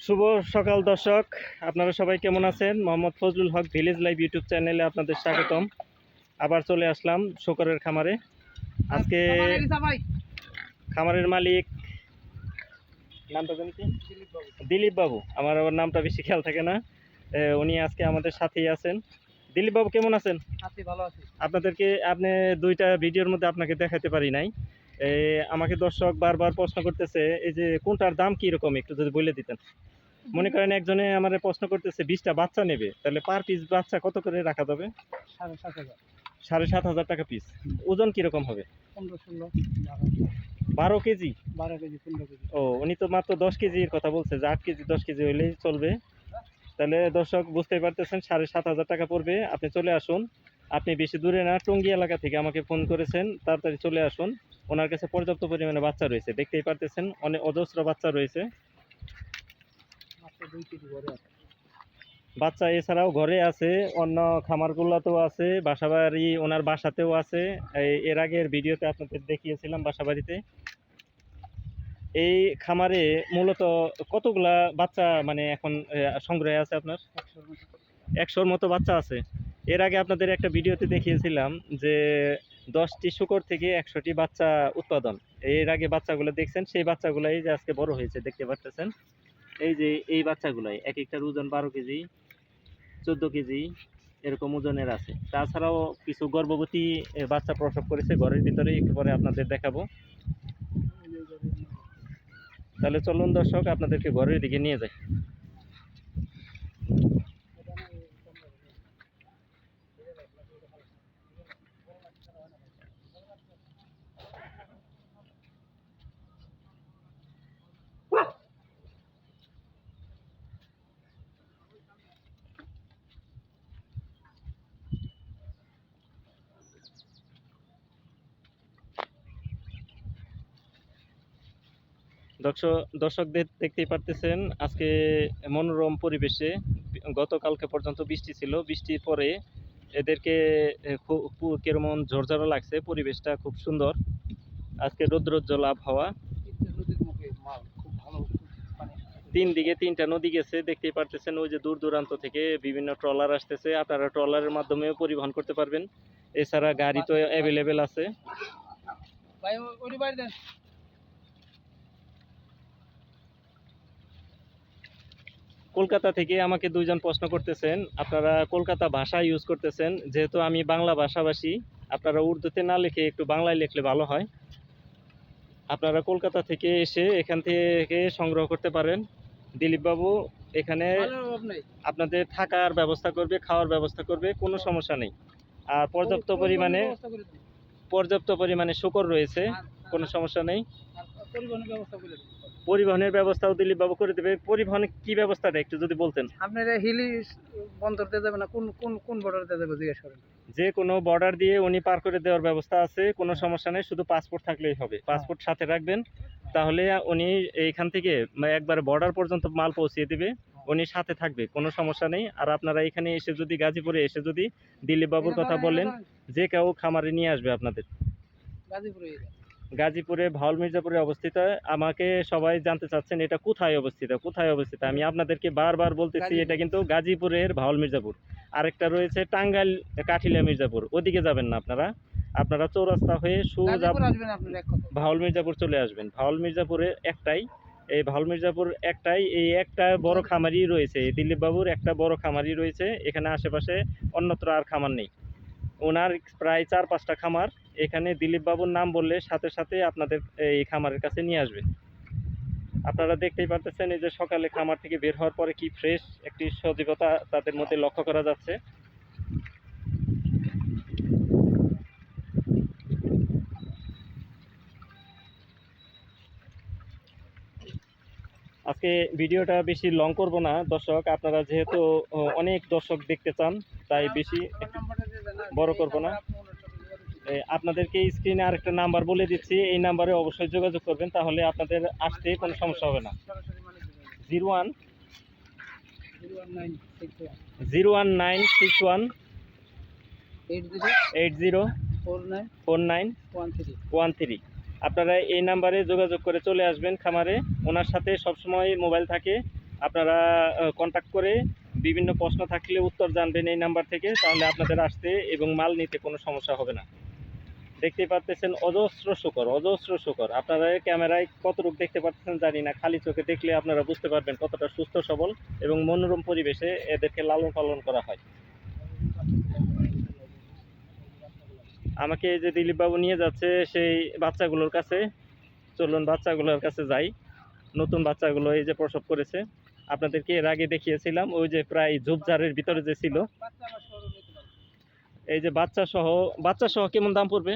শুভ সকাল দর্শক, আপনারা সবাই কেমন আছেন? মোহাম্মদ ফজলুল হক ভিলেজ লাইভ ইউটিউব চ্যানেলে আপনাদের স্বাগতম। আবার চলে আসলাম শূকরের খামারে। আজকে খামারের মালিক নামটা জানি কি? দিলীপ বাবু। আমার আবার নামটা বেশি খেয়াল থাকে না। উনি আজকে আমাদের সাথেই আছেন। দিলীপ বাবু কেমন আছেন? ভালো আছি। আপনি দুইটা ভিডিওর মধ্যে আপনাকে দেখাতে পারি নাই। আমাকে দর্শক বারবার প্রশ্ন করতেছে, এই যে কোনটার দাম কি রকম, একটু যদি বলে দিতেন। মনে করেন একজনে আমার প্রশ্ন করতেছে 20টা বাচ্চা নেবে, তাহলে পার পিস বাচ্চা কত করে রাখা যাবে? 7,500 7,500 টাকা পিস। ওজন কিরকম হবে? 15-16 12 কেজি? 12 KG 15 KG. ও, উনি তো মাত্র 10 কেজির কথা বলছে, যে 8 কেজি 10 কেজি হইলেই চলবে। তাহলে দর্শক বুঝতেই পারতেছেন 7,500 টাকা পড়বে। আপনি চলে আসুন। আপনি বেশি দূরে না, টঙ্গী এলাকা থেকে আমাকে ফোন করেছেন, তাড়াতাড়ি চলে আসুন। ওনার কাছে পর্যাপ্ত পরিমাণে বাচ্চা রয়েছে, দেখতেই পারতেছেন অনেক অজস্র বাচ্চা রয়েছে। মাত্র 2 কেজি ঘরে আছে। বাচ্চা এছাড়াও ঘরে আছে, অন্য খামারগুলোতেও আছে, বাসাবাড়ি ওনার বাসাতেও আছে। এর আগের ভিডিওতে আপনাদের দেখিয়েছিলাম বাসাবাড়িতে। এই খামারে মূলত কতগুলা বাচ্চা মানে এখন সংগ্রহে আছে আপনার? 100-র মতো বাচ্চা আছে। এর আগে আপনাদের একটা ভিডিওতে দেখিয়েছিলাম যে 10টি শূকর থেকে 100টি বাচ্চা উৎপাদন। এর আগে বাচ্চাগুলো দেখছেন, সেই বাচ্চাগুলাই যে আজকে বড় হয়েছে দেখতে পারতেছেন। এই যে এই বাচ্চাগুলাই এক একটার ওজন 12 কেজি 14 কেজি এরকম ওজনের আছে। তাছাড়াও কিছু গর্ভবতী বাচ্চা প্রসব করেছে ঘরের ভিতরে, একটু পরে আপনাদের দেখাবো। তাহলে চলুন দর্শক, আপনাদেরকে ঘরের দিকে নিয়ে যাই। দর্শকদের দেখতেই পারতেছেন আজকে মনোরম পরিবেশে। গতকালকে পর্যন্ত বৃষ্টি ছিল, বৃষ্টির পরে এদেরকে কেমন ঝরঝরা লাগছে, পরিবেশটা খুব সুন্দর। আজকে রৌদ্রোজ্জ্বল আবহাওয়া। তিন দিকে 3টা নদী গেছে, দেখতেই পারতেছেন। ওই যে দূর দূরান্ত থেকে বিভিন্ন ট্রলার আসতেছে, আপনারা ট্রলারের মাধ্যমেও পরিবহন করতে পারবেন। এছাড়া গাড়ি তো অ্যাভেলেবেল আছে। কলকাতা থেকে আমাকে দুইজন প্রশ্ন করতেছেন, আপনারা কলকাতা ভাষা ইউজ করতেছেন, যেহেতু আমি বাংলা ভাষাভাষী, আপনারা উর্দুতে না লিখে একটু বাংলায় লিখলে ভালো হয়। আপনারা কলকাতা থেকে এসে এখান থেকে সংগ্রহ করতে পারেন। দিলীপবাবু এখানে আপনাদের থাকার ব্যবস্থা করবে, খাওয়ার ব্যবস্থা করবে, কোনো সমস্যা নেই। আর পর্যাপ্ত পরিমাণে শূকর রয়েছে, কোনো সমস্যা নেই। পরিবহনের ব্যবস্থাও দিলীপবাবু করে দেবে। পরিবহনে কি ব্যবস্থাটা একটু যদি বলতেন। আপনারা হিলি বন্দর দিয়ে যাবে না, কোন কোন কোন বর্ডার দিয়ে যাবে জিজ্ঞেস করেন। যে কোনো বর্ডার দিয়ে উনি পার করে দেওয়ার ব্যবস্থা আছে, কোনো সমস্যা নেই। শুধু পাসপোর্ট থাকলেই হবে, পাসপোর্ট সাথে রাখবেন। তাহলে উনি এইখান থেকে একবার বর্ডার পর্যন্ত মাল পৌঁছিয়ে দিবে, উনি সাথে থাকবে, কোনো সমস্যা নেই। আর আপনারা এখানে এসে যদি গাজীপুরে এসে যদি দিলীপবাবুর কথা বলেন, যে কেউ খামারে নিয়ে আসবে আপনাদের। গাজীপুরে ভাওল মির্জাপুরে অবস্থিত। আমাকে সবাই জানতে চাচ্ছেন এটা কোথায় অবস্থিত, কোথায় অবস্থিত। আমি আপনাদেরকে বারবার বলতেছি এটা কিন্তু গাজীপুরের ভাওল মির্জাপুর। আরেকটা রয়েছে টাঙ্গাইল কাঠিলিয়া মির্জাপুর, ওদিকে যাবেন না আপনারা। আপনারা চৌরাস্তা হয়ে সোজা ভাওল মির্জাপুর চলে আসবেন। ভাওল মির্জাপুরে একটাই, এই ভাওল মির্জাপুর একটাই, এই একটা বড় খামারই রয়েছে। দিলীপ বাবুর একটা বড় খামারই রয়েছে এখানে, আশেপাশে অন্যত্র আর খামার নেই। ওনার প্রায় 4-5টা খামার। এখানে দিলীপ বাবুর নাম বললে সাথে সাথে আপনাদের এই খামারের কাছে নিয়ে আসবে। আপনারা দেখতেই পারতেছেন এই যে সকালে খামার থেকে বের হওয়ার পরে কি ফ্রেশ একটি সজীবতা তাদের মধ্যে লক্ষ্য করা যাচ্ছে। আজকে ভিডিওটা বেশি লং করব না দর্শক, আপনারা যেহেতু অনেক দর্শক দেখতে চান, তাই বেশি বড় করব না। আপনাদেরকে স্ক্রিনে আরেকটা নাম্বার বলে দিচ্ছি, এই নাম্বারে অবশ্যই যোগাযোগ করবেন, তাহলে আপনাদের আসতে কোনো সমস্যা হবে না। 01961 804913। আপনারা এই নাম্বারে যোগাযোগ করে চলে আসবেন খামারে। ওনার সাথে সবসময় মোবাইল থাকে, আপনারা কন্ট্যাক্ট করে বিভিন্ন প্রশ্ন থাকলে উত্তর জানবেন এই নাম্বার থেকে, তাহলে আপনাদের আসতে এবং মাল নিতে কোনো সমস্যা হবে না। দেখতেই পাচ্ছেন অজস্র শুকর। আপনারা ক্যামেরায় কতটুকু দেখতে পাচ্ছেন জানি না, খালি চোখে দেখলে আপনারা বুঝতে পারবেন কতটা সুস্থ সবল এবং মনোরম পরিবেশে এদেরকে লালন পালন করা হয়। আমাকে এই যে দিলীপ বাবু নিয়ে যাচ্ছে সেই বাচ্চাগুলোর কাছে, চলুন বাচ্চাগুলোর কাছে যাই। নতুন বাচ্চাগুলো এই যে প্রসব করেছে, আপনাদেরকে এর আগে দেখিয়েছিলাম, ওই যে প্রায় ঝোপঝাড়ের ভিতরে যে ছিল। এই যে বাচ্চা সহ কেমন দাম পড়বে?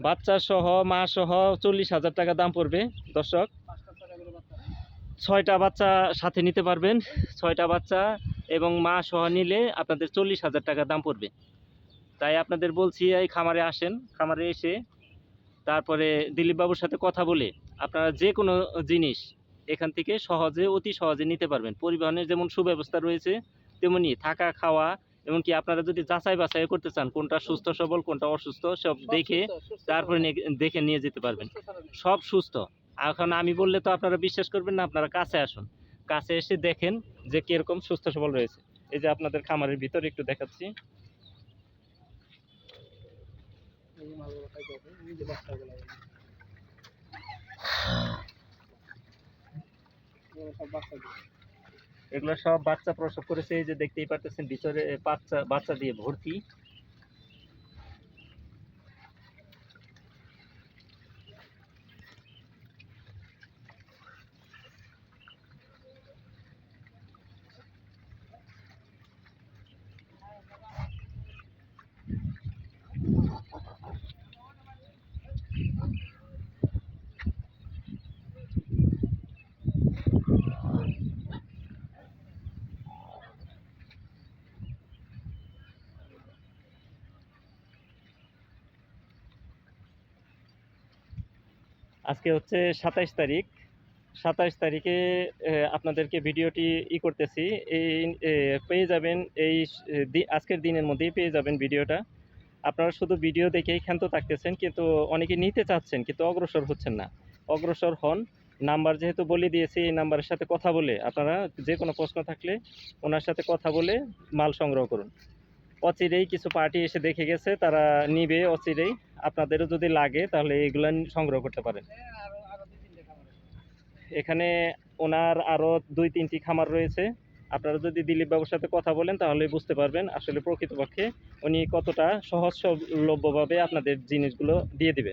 বাচ্চা সহ মা সহ 40,000 টাকা দাম পড়বে দর্শক। 6টা বাচ্চা সাথে নিতে পারবেন, 6টা বাচ্চা এবং মা সহ নিলে আপনাদের 40,000 টাকা দাম পড়বে। তাই আপনাদের বলছি এই খামারে আসেন, খামারে এসে তারপরে দিলীপ বাবুর সাথে কথা বলে আপনারা যে কোনো জিনিস এখান থেকে অতি সহজে নিতে পারবেন। পরিবহনের যেমন সুব্যবস্থা রয়েছে, তেমনি থাকা খাওয়া, এমনকি আপনারা যদি যাচাই বাছাই করতে চান কোনটা সুস্থ সবল কোনটা অসুস্থ, সব দেখে তারপরে দেখে নিয়ে যেতে পারবেন। সব সুস্থ। এখন আমি বললে তো আপনারা বিশ্বাস করবেন না, আপনারা কাছে আসুন, কাছে এসে দেখেন যে কিরকম সুস্থ সবল রয়েছে। এই যে আপনাদের খামারের ভিতরে একটু দেখাচ্ছি। এগুলো সব বাচ্চা প্রসব করেছে, এই যে দেখতেই পাচ্ছেন ভিতরে বাচ্চা দিয়ে ভর্তি। আজকে হচ্ছে 27 তারিখ। 27 তারিখে আপনাদেরকে ভিডিওটি করতেছি। পেয়ে যাবেন আজকের দিনের মধ্যেই পেয়ে যাবেন ভিডিওটা। আপনারা শুধু ভিডিও দেখেই ক্ষান্ত থাকতেছেন, কিন্তু অনেকে নিতে চাচ্ছেন কিন্তু অগ্রসর হচ্ছেন না। অগ্রসর হন। নাম্বার যেহেতু বলে দিয়েছি, এই নাম্বারের সাথে কথা বলে আপনারা যে কোনো প্রশ্ন থাকলে ওনার সাথে কথা বলে মাল সংগ্রহ করুন। অচিরেই কিছু পার্টি এসে দেখে গেছে, তারা নিবে অচিরেই। আপনাদেরও যদি লাগে তাহলে এগুলো সংগ্রহ করতে পারেন। এখানে ওনার আরও 2-3টি খামার রয়েছে। আপনারা যদি দিলীপ বাবুর সাথে কথা বলেন তাহলে বুঝতে পারবেন আসলে প্রকৃতপক্ষে উনি কতটা সহজলভ্যভাবে আপনাদের জিনিসগুলো দিয়ে দিবে।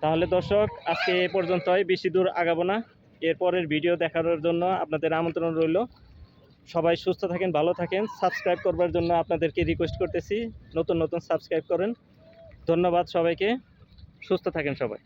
তাহলে দর্শক, আজকে এ পর্যন্তই, বেশি দূর আগাবো না। এরপরের ভিডিও দেখার জন্য আপনাদের আমন্ত্রণ রইল। সবাই সুস্থ থাকেন, ভালো থাকেন। সাবস্ক্রাইব করবার জন্য আপনাদেরকে রিকোয়েস্ট করতেছি, নতুন সাবস্ক্রাইব করেন। ধন্যবাদ সবাইকে, সুস্থ থাকেন সবাই।